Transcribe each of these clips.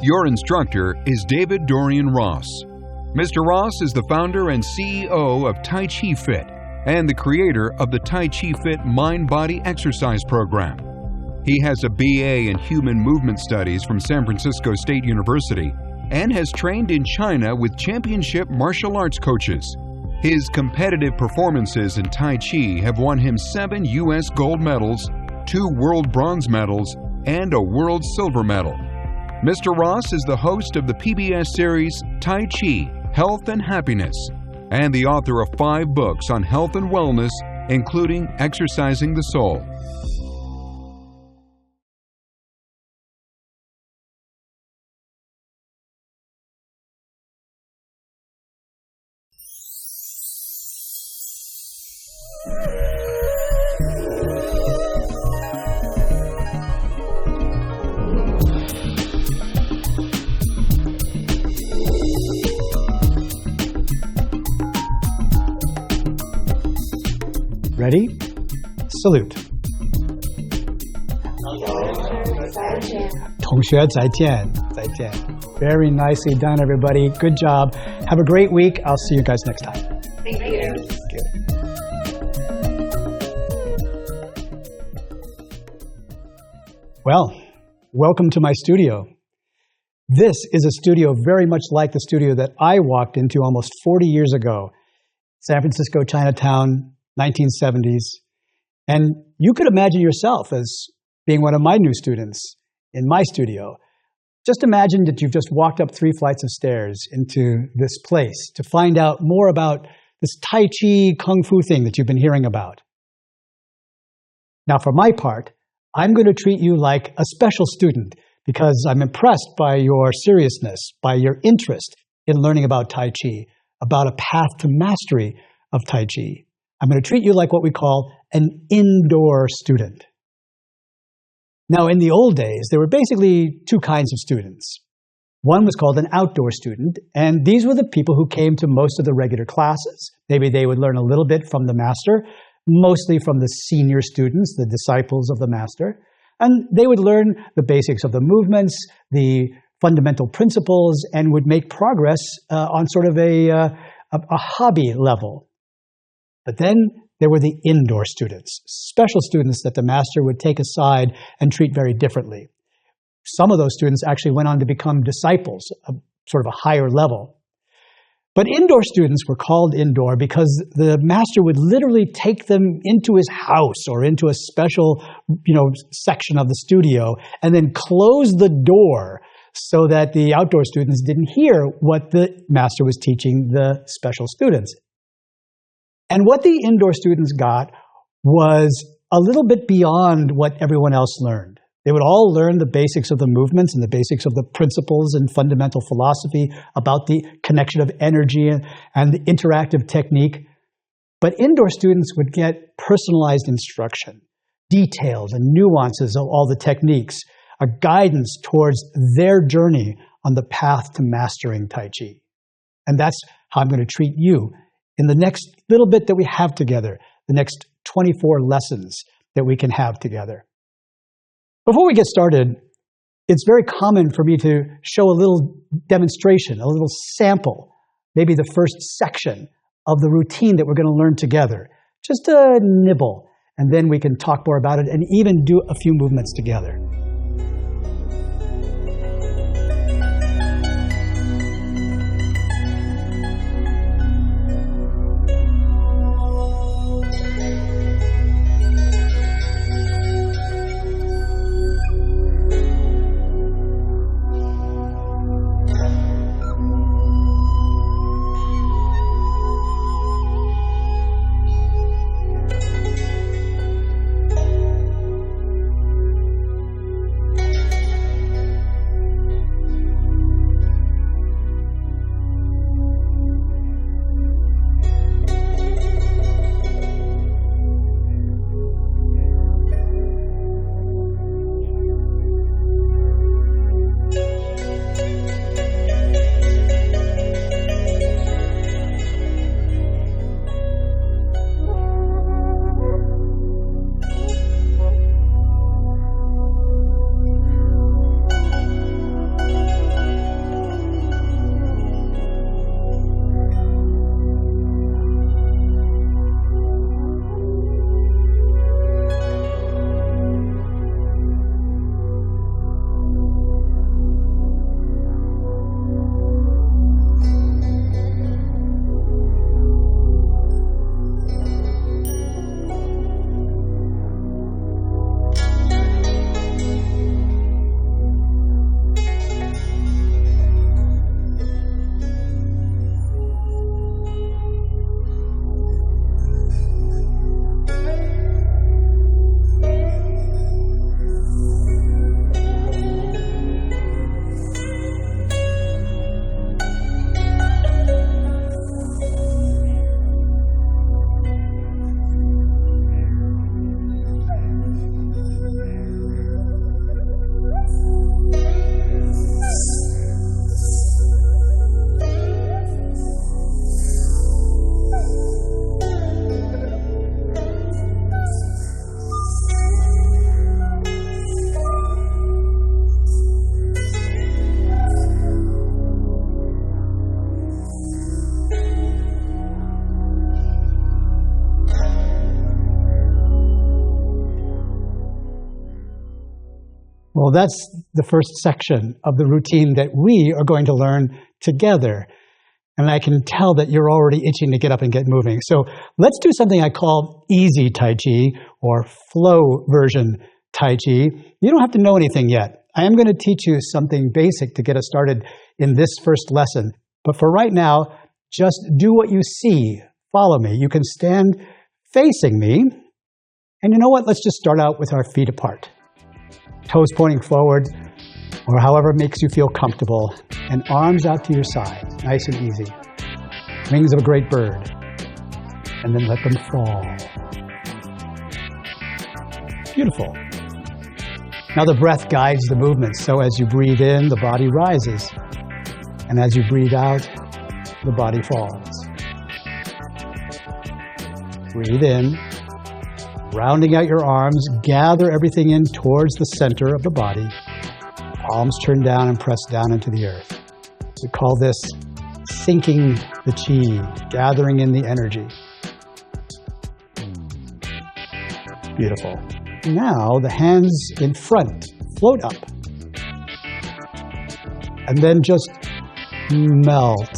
Your instructor is David Dorian Ross. Mr. Ross is the founder and CEO of Taiji Fit and the creator of the Taiji Fit Mind-Body Exercise Program. He has a BA in Human Movement Studies from San Francisco State University and has trained in China with championship martial arts coaches. His competitive performances in Tai Chi have won him 7 U.S. gold medals, 2 world bronze medals, and a world silver medal. Mr. Ross is the host of the PBS series Tai Chi, Health and Happiness, and the author of 5 books on health and wellness, including Exercising the Soul. Ready? Salute. 同学再见. Very nicely done, everybody. Good job. Have a great week. I'll see you guys next time. Thank you. Well, welcome to my studio. This is a studio very much like the studio that I walked into almost 40 years ago. San Francisco, Chinatown, 1970s. And you could imagine yourself as being one of my new students in my studio. Just imagine that you've just walked up 3 flights of stairs into this place to find out more about this Tai Chi Kung Fu thing that you've been hearing about. Now, for my part, I'm going to treat you like a special student because I'm impressed by your seriousness, by your interest in learning about Tai Chi, about a path to mastery of Tai Chi. I'm going to treat you like what we call an indoor student. Now, in the old days, there were basically 2 kinds of students. One was called an outdoor student, and these were the people who came to most of the regular classes. Maybe they would learn a little bit from the master, mostly from the senior students, the disciples of the master, and they would learn the basics of the movements, the fundamental principles, and would make progress on sort of a hobby level. But then there were the indoor students, special students that the master would take aside and treat very differently. Some of those students actually went on to become disciples, sort of a higher level. But indoor students were called indoor because the master would literally take them into his house or into a special, section of the studio and then close the door so that the outdoor students didn't hear what the master was teaching the special students. And what the indoor students got was a little bit beyond what everyone else learned. They would all learn the basics of the movements and the basics of the principles and fundamental philosophy about the connection of energy and the interactive technique. But indoor students would get personalized instruction, details and nuances of all the techniques, a guidance towards their journey on the path to mastering Tai Chi. And that's how I'm going to treat you in the next little bit that we have together, the next 24 lessons that we can have together. Before we get started, it's very common for me to show a little demonstration, a little sample, maybe the first section of the routine that we're going to learn together. Just a nibble, and then we can talk more about it and even do a few movements together. Well, that's the first section of the routine that we are going to learn together. And I can tell that you're already itching to get up and get moving. So let's do something I call easy Tai Chi or flow version Tai Chi. You don't have to know anything yet. I am going to teach you something basic to get us started in this first lesson. But for right now, just do what you see. Follow me. You can stand facing me. And you know what? Let's just start out with our feet apart. Toes pointing forward, or however makes you feel comfortable, and arms out to your sides, nice and easy. Wings of a great bird. And then let them fall. Beautiful. Now the breath guides the movement, so as you breathe in, the body rises. And as you breathe out, the body falls. Breathe in. Rounding out your arms, gather everything in towards the center of the body. Palms turn down and press down into the earth. We call this sinking the chi, gathering in the energy. Beautiful. Now the hands in front float up. And then just melt,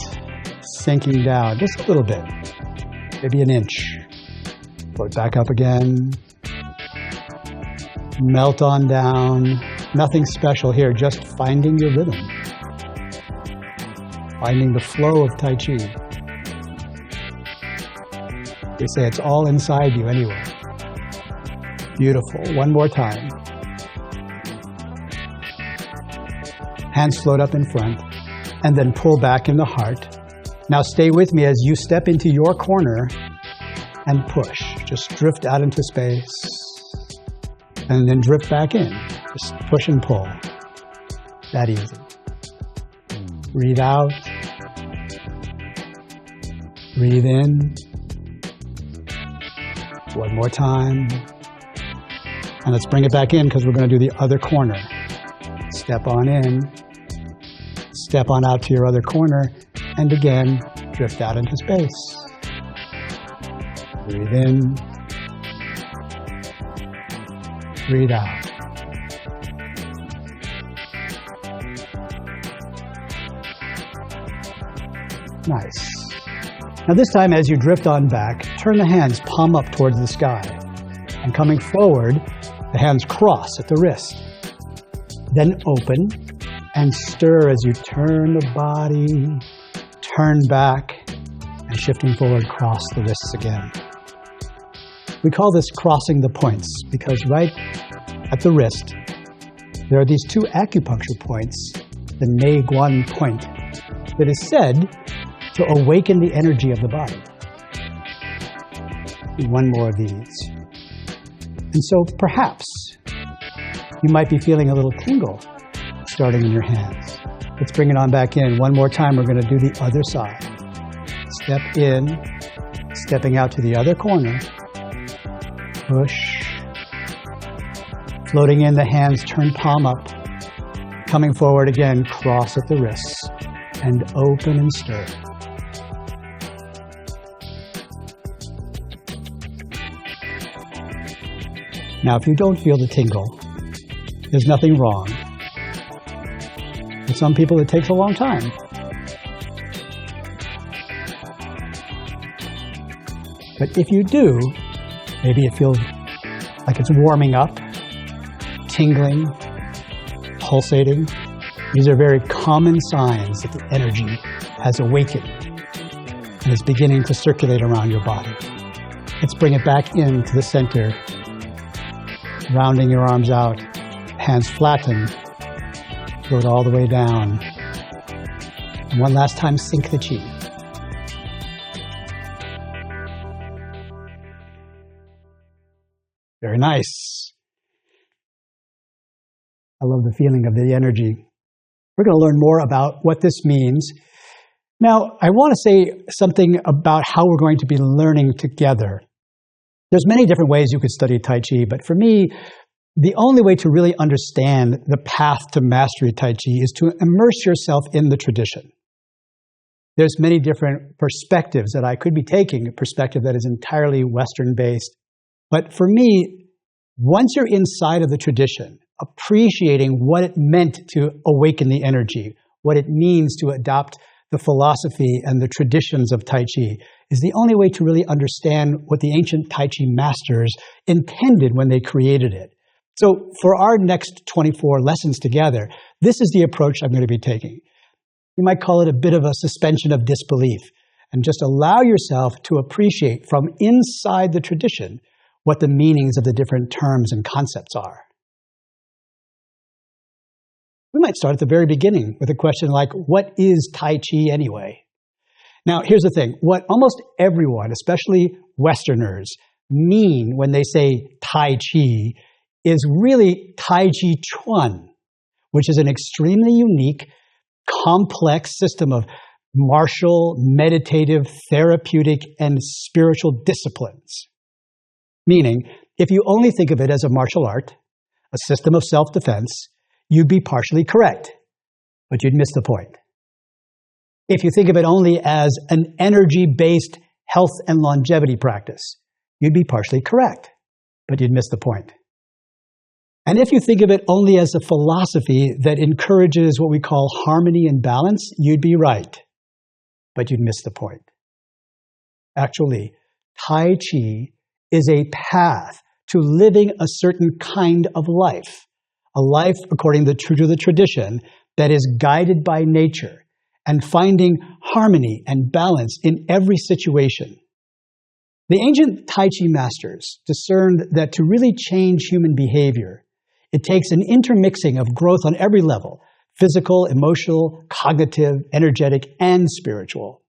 sinking down just a little bit, maybe an inch. Float back up again. Melt on down. Nothing special here, just finding your rhythm. Finding the flow of Tai Chi. They say it's all inside you anyway. Beautiful. One more time. Hands float up in front and then pull back in the heart. Now stay with me as you step into your corner and push. Just drift out into space and then drift back in. Just push and pull. That easy. Breathe out. Breathe in. One more time. And let's bring it back in because we're going to do the other corner. Step on in. Step on out to your other corner. And again, drift out into space. Breathe in. Breathe out. Nice. Now this time as you drift on back, turn the hands palm up towards the sky. And coming forward, the hands cross at the wrist. Then open and stir as you turn the body, turn back, and shifting forward, cross the wrists again. We call this crossing the points because right at the wrist, there are these two acupuncture points, the Nei Guan point, that is said to awaken the energy of the body. One more of these. And so perhaps you might be feeling a little tingle starting in your hands. Let's bring it on back in. One more time, we're going to do the other side. Step in, stepping out to the other corner. Push. Floating in, the hands turn palm up. Coming forward again, cross at the wrists. And open and stir. Now, if you don't feel the tingle, there's nothing wrong. For some people, it takes a long time. But if you do, maybe it feels like it's warming up, tingling, pulsating. These are very common signs that the energy has awakened and is beginning to circulate around your body. Let's bring it back into the center. Rounding your arms out, hands flatten, float all the way down. And one last time, sink the chi. Very nice. I love the feeling of the energy. We're going to learn more about what this means. Now, I want to say something about how we're going to be learning together. There's many different ways you could study Tai Chi, but for me, the only way to really understand the path to mastery of Tai Chi is to immerse yourself in the tradition. There's many different perspectives that I could be taking, a perspective that is entirely Western-based. But for me, once you're inside of the tradition, appreciating what it meant to awaken the energy, what it means to adopt the philosophy and the traditions of Tai Chi, is the only way to really understand what the ancient Tai Chi masters intended when they created it. So for our next 24 lessons together, this is the approach I'm going to be taking. You might call it a bit of a suspension of disbelief, and just allow yourself to appreciate from inside the tradition what the meanings of the different terms and concepts are. We might start at the very beginning with a question like, what is Tai Chi anyway? Now, here's the thing. What almost everyone, especially Westerners, mean when they say Tai Chi is really Tai Chi Chuan, which is an extremely unique, complex system of martial, meditative, therapeutic, and spiritual disciplines. Meaning, if you only think of it as a martial art, a system of self-defense, you'd be partially correct, but you'd miss the point. If you think of it only as an energy-based health and longevity practice, you'd be partially correct, but you'd miss the point. And if you think of it only as a philosophy that encourages what we call harmony and balance, you'd be right, but you'd miss the point. Actually, Tai Chi is a path to living a certain kind of life, a life according to the tradition that is guided by nature and finding harmony and balance in every situation. The ancient Tai Chi masters discerned that to really change human behavior, it takes an intermixing of growth on every level: physical, emotional, cognitive, energetic, and spiritual.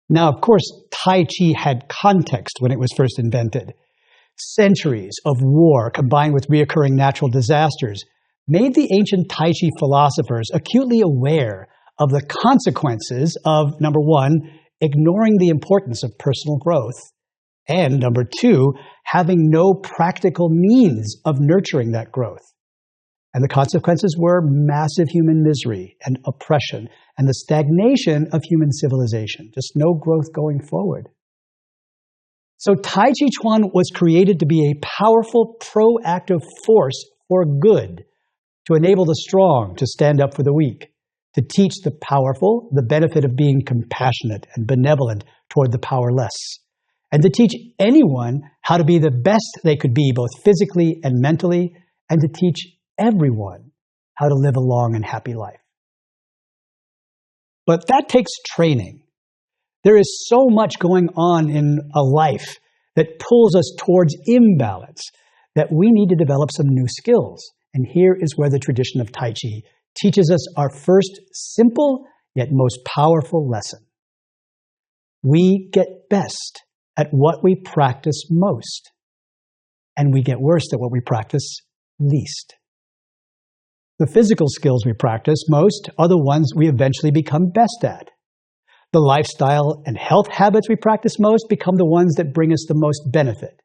Now, of course, Tai Chi had context when it was first invented. Centuries of war combined with recurring natural disasters made the ancient Tai Chi philosophers acutely aware of the consequences of, number one, ignoring the importance of personal growth, and number two, having no practical means of nurturing that growth. And the consequences were massive human misery and oppression and the stagnation of human civilization, just no growth going forward. So Tai Chi Chuan was created to be a powerful, proactive force for good, to enable the strong to stand up for the weak, to teach the powerful the benefit of being compassionate and benevolent toward the powerless, and to teach anyone how to be the best they could be, both physically and mentally, and to teach everyone how to live a long and happy life. But that takes training. There is so much going on in a life that pulls us towards imbalance that we need to develop some new skills. And here is where the tradition of Tai Chi teaches us our first simple yet most powerful lesson. We get best at what we practice most, and we get worse at what we practice least. The physical skills we practice most are the ones we eventually become best at. The lifestyle and health habits we practice most become the ones that bring us the most benefit.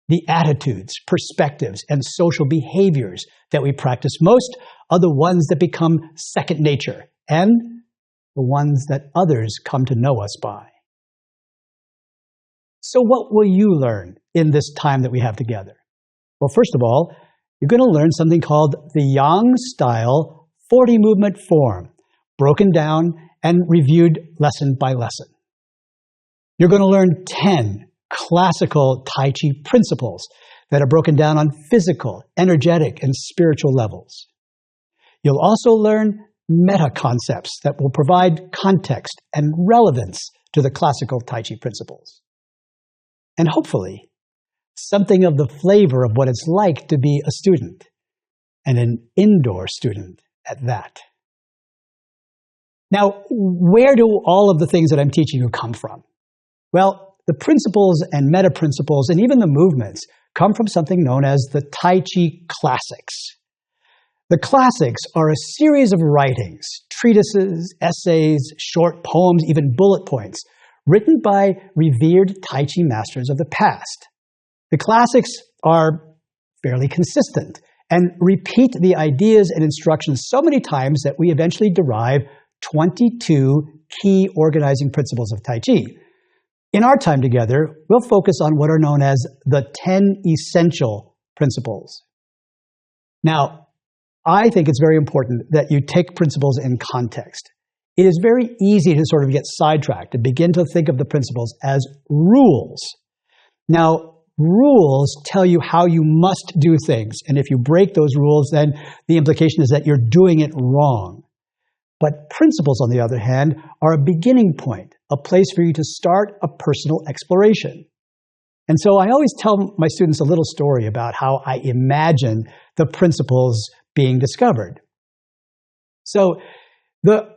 The attitudes, perspectives, and social behaviors that we practice most are the ones that become second nature and the ones that others come to know us by. So what will you learn in this time that we have together? Well, first of all, you're going to learn something called the Yang-style 40-movement form, broken down and reviewed lesson by lesson. You're going to learn 10 classical Tai Chi principles that are broken down on physical, energetic, and spiritual levels. You'll also learn meta-concepts that will provide context and relevance to the classical Tai Chi principles. And hopefully, something of the flavor of what it's like to be a student, and an indoor student at that. Now, where do all of the things that I'm teaching you come from? Well, the principles and meta-principles and even the movements come from something known as the Tai Chi classics. The classics are a series of writings, treatises, essays, short poems, even bullet points, written by revered Tai Chi masters of the past. The classics are fairly consistent and repeat the ideas and instructions so many times that we eventually derive 22 key organizing principles of Tai Chi. In our time together, we'll focus on what are known as the 10 essential principles. Now, I think it's very important that you take principles in context. It is very easy to sort of get sidetracked and begin to think of the principles as rules. Now, rules tell you how you must do things, and if you break those rules, then the implication is that you're doing it wrong. But principles, on the other hand, are a beginning point, a place for you to start a personal exploration. And so I always tell my students a little story about how I imagine the principles being discovered. So the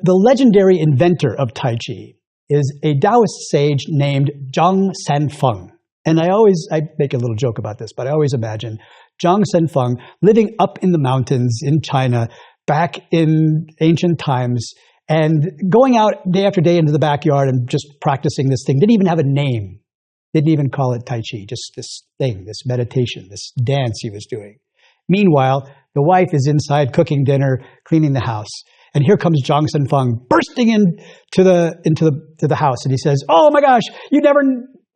legendary inventor of Tai Chi is a Taoist sage named Zhang Sanfeng. And I make a little joke about this, but I always imagine Zhang Sanfeng living up in the mountains in China back in ancient times and going out day after day into the backyard and just practicing this thing. Didn't even have a name. Didn't even call it Tai Chi, just this thing, this meditation, this dance he was doing. Meanwhile, the wife is inside cooking dinner, cleaning the house. And here comes Zhang Sanfeng bursting into the house. And he says, "Oh my gosh, you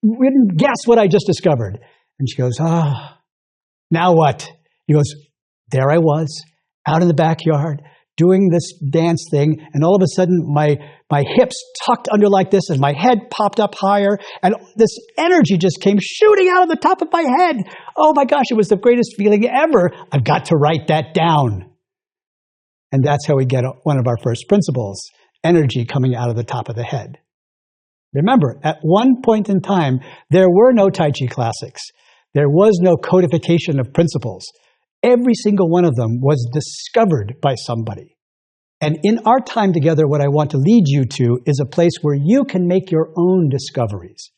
wouldn't guess what I just discovered." And she goes, "Now what?" He goes, "There I was, out in the backyard, doing this dance thing, and all of a sudden my hips tucked under like this, and my head popped up higher, and this energy just came shooting out of the top of my head. Oh my gosh, it was the greatest feeling ever. I've got to write that down." And that's how we get one of our first principles, energy coming out of the top of the head. Remember, at one point in time, there were no Tai Chi classics. There was no codification of principles. Every single one of them was discovered by somebody. And in our time together, what I want to lead you to is a place where you can make your own discoveries.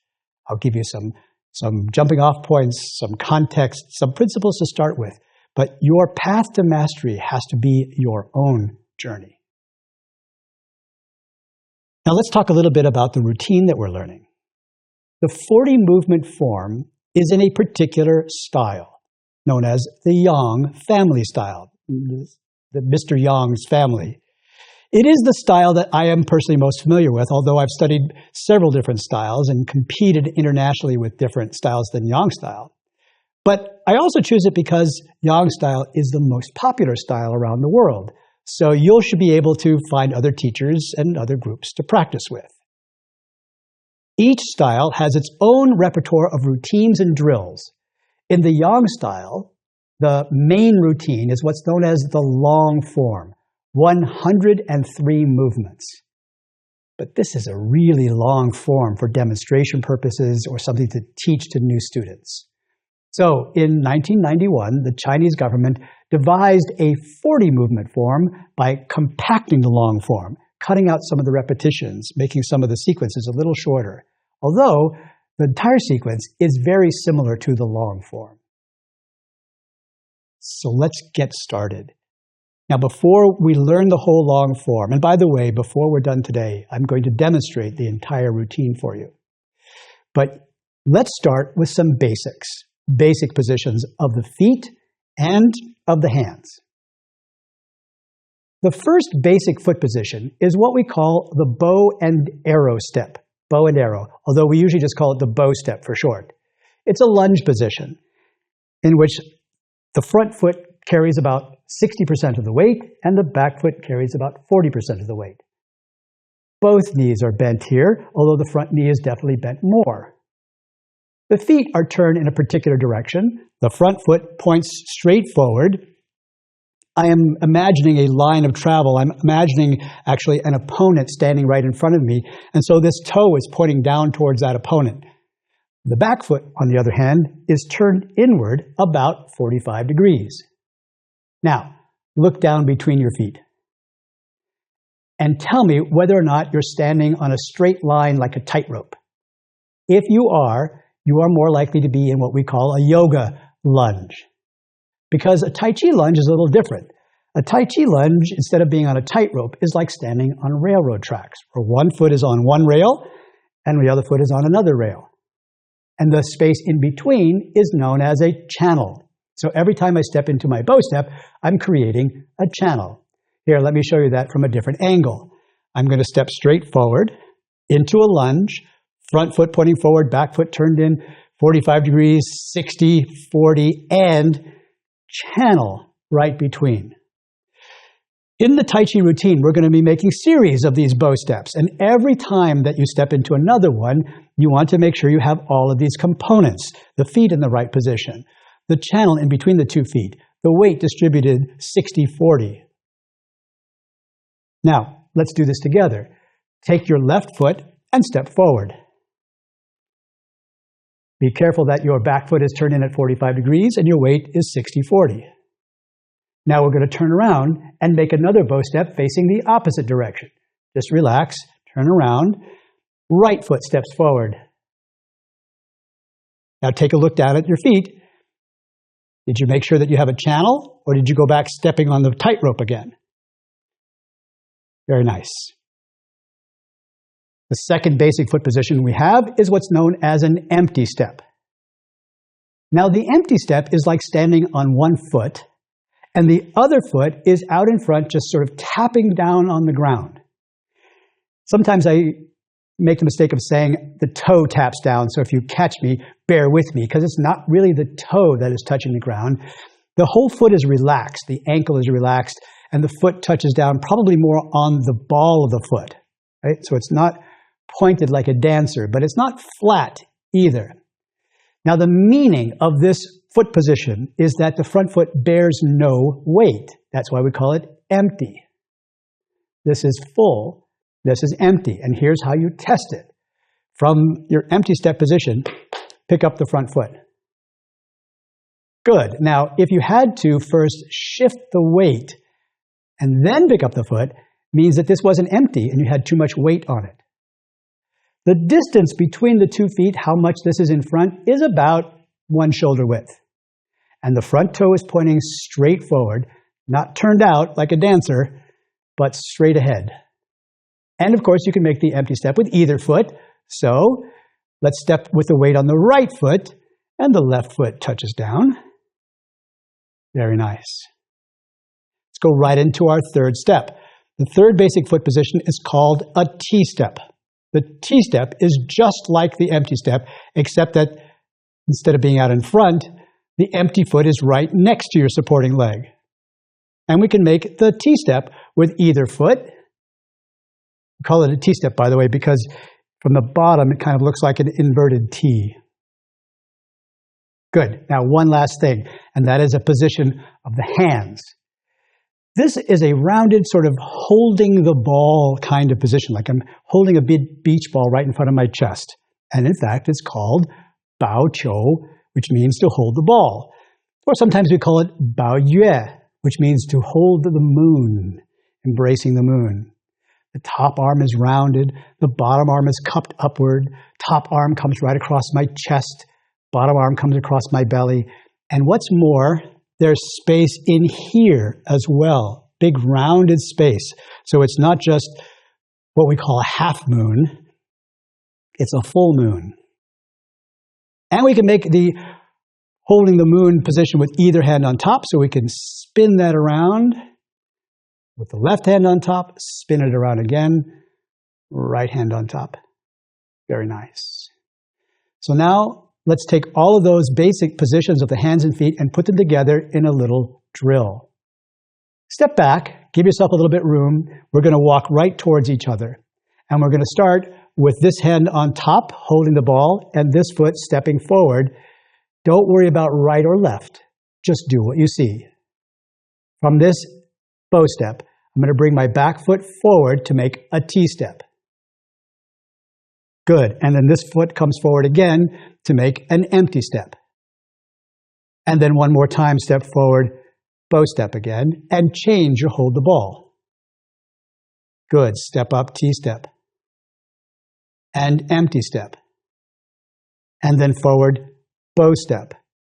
I'll give you some jumping off points, some context, some principles to start with. But your path to mastery has to be your own journey. Now let's talk a little bit about the routine that we're learning. The 40 movement form is in a particular style, known as the Yang family style, the Mr. Yang's family. It is the style that I am personally most familiar with, although I've studied several different styles and competed internationally with different styles than Yang style. But I also choose it because Yang style is the most popular style around the world. So you should be able to find other teachers and other groups to practice with. Each style has its own repertoire of routines and drills. In the Yang style, the main routine is what's known as the long form, 103 movements. But this is a really long form for demonstration purposes or something to teach to new students. So in 1991, the Chinese government devised a 40 movement form by compacting the long form, cutting out some of the repetitions, making some of the sequences a little shorter, although the entire sequence is very similar to the long form. So let's get started. Now, before we learn the whole long form, and by the way, before we're done today, I'm going to demonstrate the entire routine for you. But let's start with some basic positions of the feet and of the hands. The first basic foot position is what we call the bow and arrow step, bow and arrow, although we usually just call it the bow step for short. It's a lunge position in which the front foot carries about 60% of the weight and the back foot carries about 40% of the weight. Both knees are bent here, although the front knee is definitely bent more. The feet are turned in a particular direction. The front foot points straight forward. I am imagining a line of travel. I'm imagining actually an opponent standing right in front of me, and so this toe is pointing down towards that opponent. The back foot, on the other hand, is turned inward about 45 degrees. Now, look down between your feet and tell me whether or not you're standing on a straight line like a tightrope. If you are more likely to be in what we call a yoga lunge. Because a Tai Chi lunge is a little different. A Tai Chi lunge, instead of being on a tightrope, is like standing on railroad tracks, where one foot is on one rail and the other foot is on another rail. And the space in between is known as a channel. So every time I step into my bow step, I'm creating a channel. Here, let me show you that from a different angle. I'm going to step straight forward into a lunge, front foot pointing forward, back foot turned in 45 degrees, 60, 40, and channel right between. In the Tai Chi routine, we're going to be making series of these bow steps, and every time that you step into another one, you want to make sure you have all of these components, the feet in the right position, the channel in between the 2 feet, the weight distributed 60-40. Now, let's do this together. Take your left foot and step forward. Be careful that your back foot is turned in at 45 degrees and your weight is 60-40. Now we're going to turn around and make another bow step facing the opposite direction. Just relax, turn around, right foot steps forward. Now take a look down at your feet. Did you make sure that you have a channel, or did you go back stepping on the tightrope again? Very nice. The second basic foot position we have is what's known as an empty step. Now the empty step is like standing on one foot, and the other foot is out in front, just sort of tapping down on the ground. Sometimes I make the mistake of saying the toe taps down, so if you catch me, bear with me, because it's not really the toe that is touching the ground. The whole foot is relaxed, the ankle is relaxed, and the foot touches down probably more on the ball of the foot. Right? So it's not pointed like a dancer, but it's not flat either. Now the meaning of this foot position is that the front foot bears no weight. That's why we call it empty. This is full, this is empty, and here's how you test it. From your empty step position, pick up the front foot. Good. Now, if you had to first shift the weight and then pick up the foot, means that this wasn't empty and you had too much weight on it. The distance between the 2 feet, how much this is in front, is about 1 shoulder width. And the front toe is pointing straight forward, not turned out like a dancer, but straight ahead. And of course, you can make the empty step with either foot. So let's step with the weight on the right foot, and the left foot touches down. Very nice. Let's go right into our third step. The third basic foot position is called a T-step. The T-step is just like the empty step, except that instead of being out in front, the empty foot is right next to your supporting leg. And we can make the T-step with either foot. We call it a T-step, by the way, because from the bottom it kind of looks like an inverted T. Good. Now one last thing, and that is a position of the hands. This is a rounded sort of holding the ball kind of position, like I'm holding a big beach ball right in front of my chest. And in fact, it's called Bao Qiu, which means to hold the ball. Or sometimes we call it Bao Yue, which means to hold the moon, embracing the moon. The top arm is rounded, the bottom arm is cupped upward, top arm comes right across my chest, bottom arm comes across my belly, and what's more, there's space in here as well, big rounded space. So it's not just what we call a half moon, it's a full moon. And we can make the holding the moon position with either hand on top, so we can spin that around with the left hand on top, spin it around again, right hand on top. Very nice. So now let's take all of those basic positions of the hands and feet and put them together in a little drill. Step back, give yourself a little bit room. We're going to walk right towards each other. And we're going to start with this hand on top, holding the ball, and this foot stepping forward. Don't worry about right or left. Just do what you see. From this bow step, I'm going to bring my back foot forward to make a T-step. Good. And then this foot comes forward again to make an empty step. And then one more time, step forward, bow step again, and change your hold the ball. Good. Step up, T-step. And empty step. And then forward, bow step.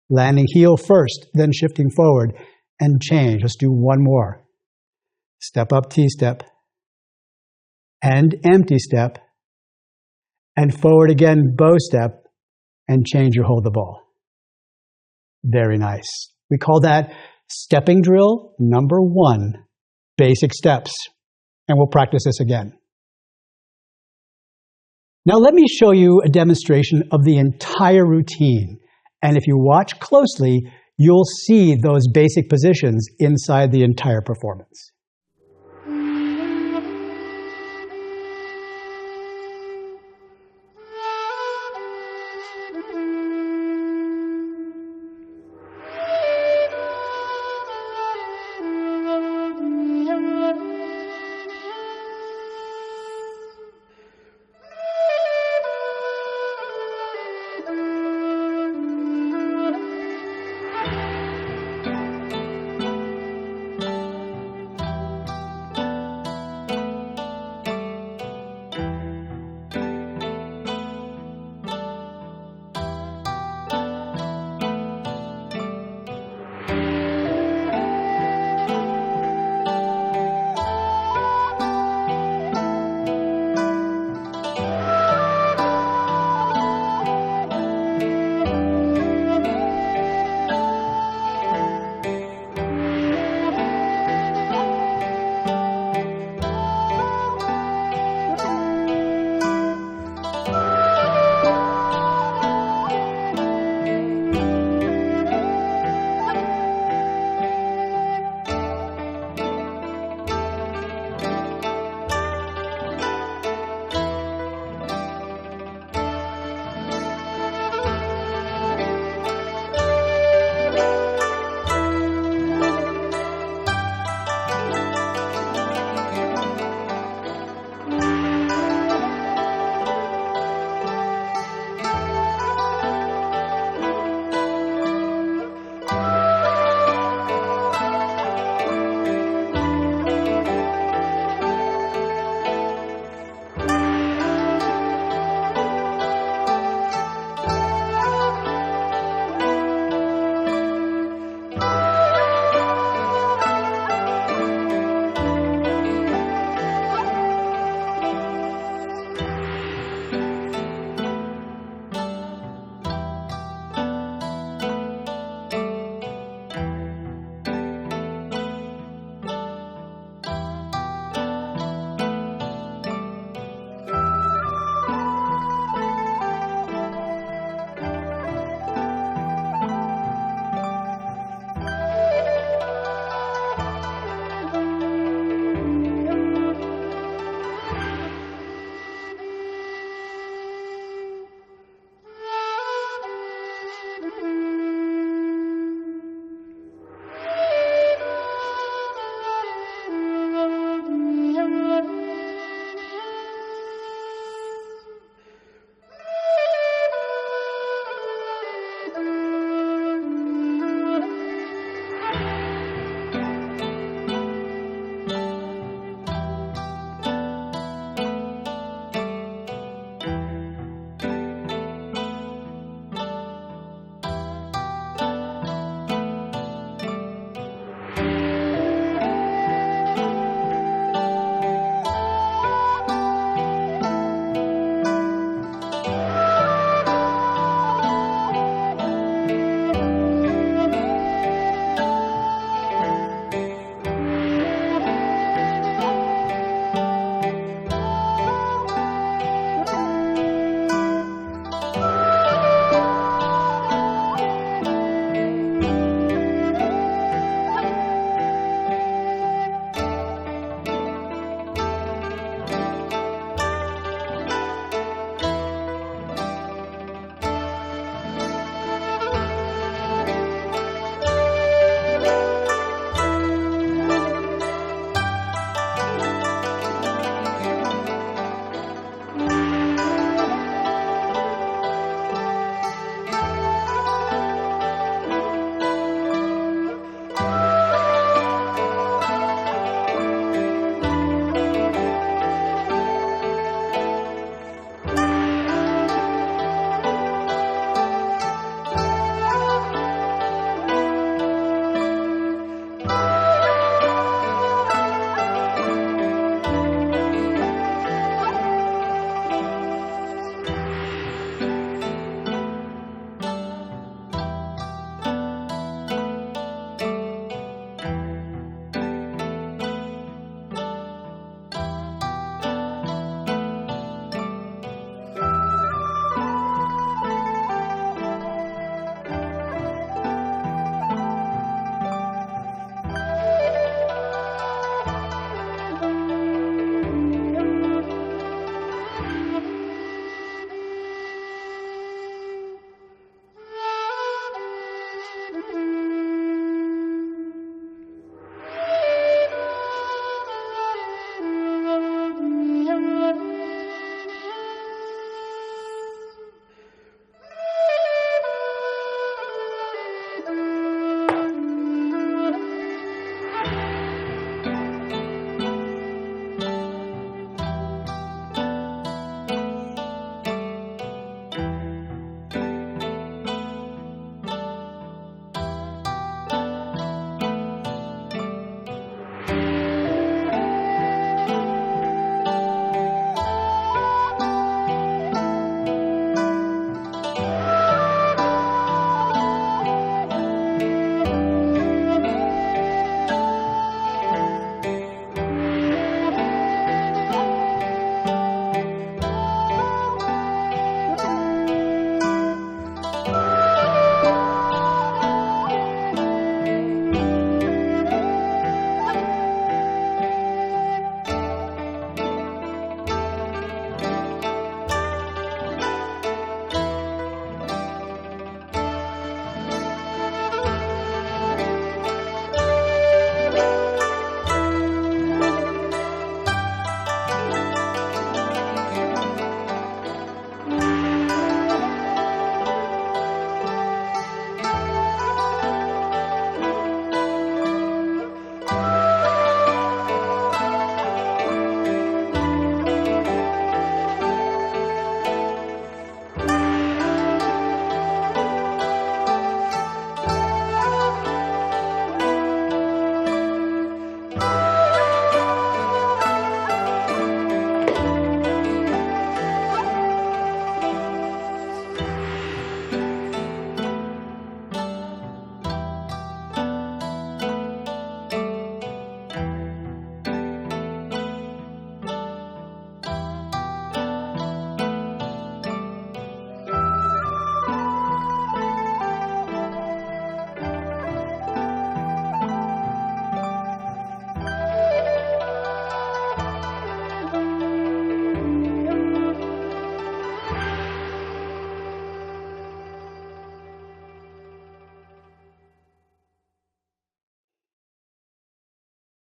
Landing heel first, then shifting forward, and change. Let's do one more. Step up, T-step. And empty step. And forward again, bow step, and change your hold the ball. Very nice. We call that stepping drill number 1, basic steps. And we'll practice this again. Now let me show you a demonstration of the entire routine. And if you watch closely, you'll see those basic positions inside the entire performance.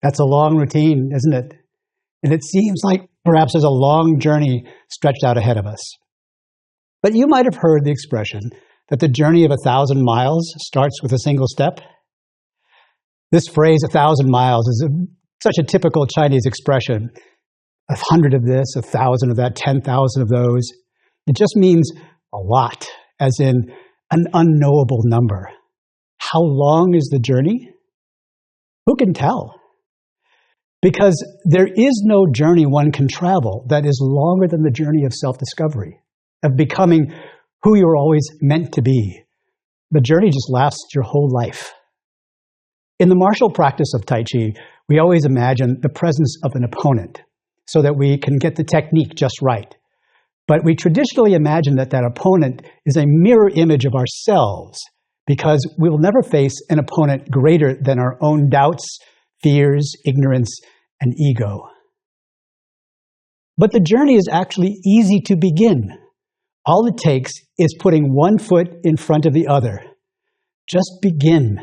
That's a long routine, isn't it? And it seems like perhaps there's a long journey stretched out ahead of us. But you might have heard the expression that the journey of 1,000 miles starts with a single step. This phrase, 1,000 miles, is such a typical Chinese expression. 100 of this, 1,000 of that, 10,000 of those. It just means a lot, as in an unknowable number. How long is the journey? Who can tell? Because there is no journey one can travel that is longer than the journey of self-discovery, of becoming who you're always meant to be. The journey just lasts your whole life. In the martial practice of Tai Chi, we always imagine the presence of an opponent so that we can get the technique just right. But we traditionally imagine that that opponent is a mirror image of ourselves because we will never face an opponent greater than our own doubts, fears, ignorance, and ego. But the journey is actually easy to begin. All it takes is putting one foot in front of the other. Just begin,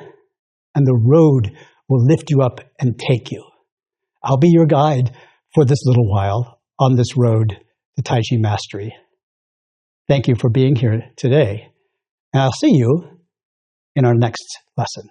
and the road will lift you up and take you. I'll be your guide for this little while on this road to Tai Chi Mastery. Thank you for being here today, and I'll see you in our next lesson.